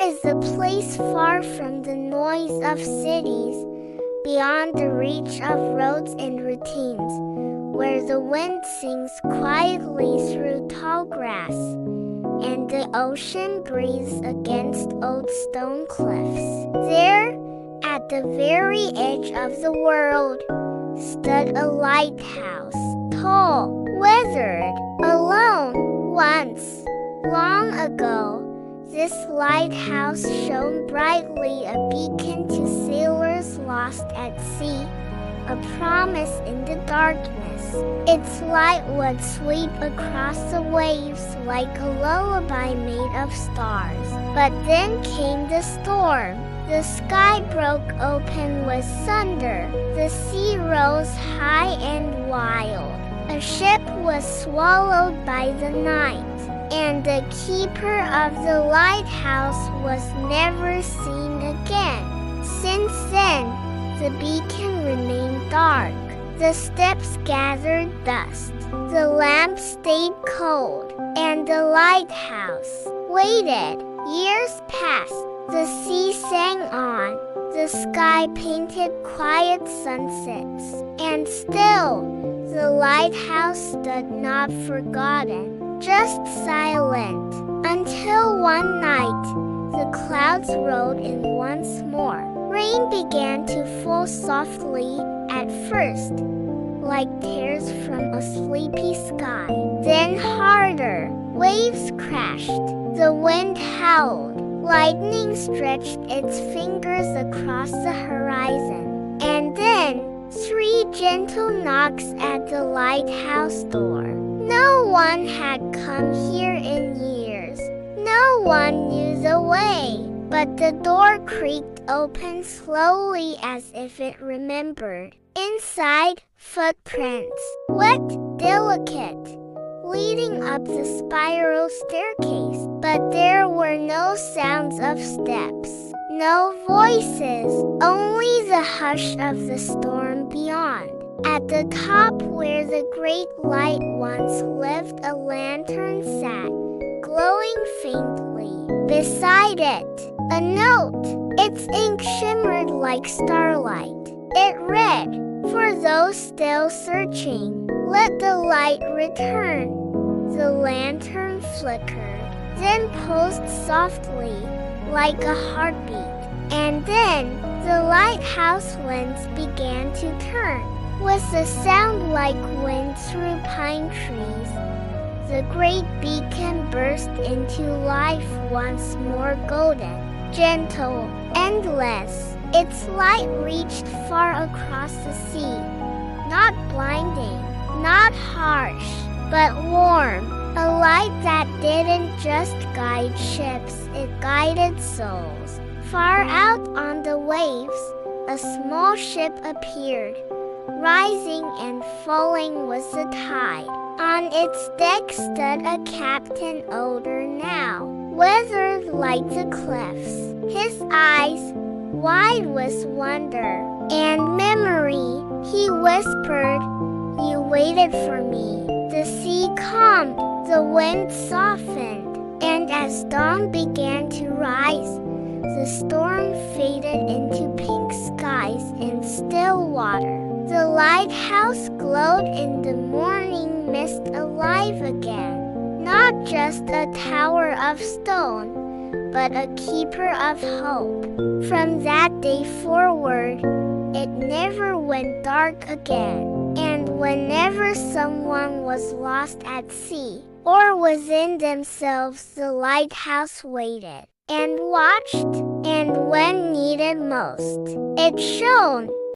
is a place far from the noise of cities, beyond the reach of roads and routines, where the wind sings quietly through tall grass, and the ocean breathes against old stone cliffs. There, at the very edge of the world, stood a lighthouse, tall, weathered, alone. Once, long ago, this lighthouse shone brightly, a beacon to sailors lost at sea, a promise in the darkness. Its light would sweep across the waves like a lullaby made of stars. But then came the storm. The sky broke open with thunder. The sea rose high and wild. A ship was swallowed by the night, and the keeper of the lighthouse was never seen again. Since then, the beacon remained dark. The steps gathered dust. The lamp stayed cold, and the lighthouse waited. Years passed. The sea sang on. The sky painted quiet sunsets. And still, the lighthouse stood not forgotten, just silent, until one night the clouds rolled in once more. Rain began to fall softly at first, like tears from a sleepy sky. Then harder, waves crashed, the wind howled, lightning stretched its fingers across the horizon. And then 3 gentle knocks at the lighthouse door. No one had come here in years. No one knew the way. But the door creaked open slowly as if it remembered. Inside, footprints, wet, delicate, leading up the spiral staircase. But there were no sounds of steps, no voices, only the hush of the storm beyond. At the top where the great light once lived, a lantern sat, glowing faintly. Beside it, a note. Its ink shimmered like starlight. It read, "For those still searching, let the light return." The lantern flickered, then pulsed softly, like a heartbeat. And then the lighthouse lens began to turn, with a sound like wind through pine trees. The great beacon burst into life once more, golden, gentle, endless. Its light reached far across the sea, not blinding, not harsh, but warm. A light that didn't just guide ships, it guided souls. Far out on the waves, a small ship appeared, rising and falling with the tide. On its deck stood a captain older now, weathered like the cliffs, his eyes wide with wonder and memory. He whispered, "You waited for me." The sea calmed, the wind softened, and as dawn began to rise, the storm faded into pink skies and still water. The lighthouse glowed in the morning mist, alive again, not just a tower of stone, but a keeper of hope. From that day forward, it never went dark again. And whenever someone was lost at sea, or within themselves, the lighthouse waited and watched, and when needed most, it shone.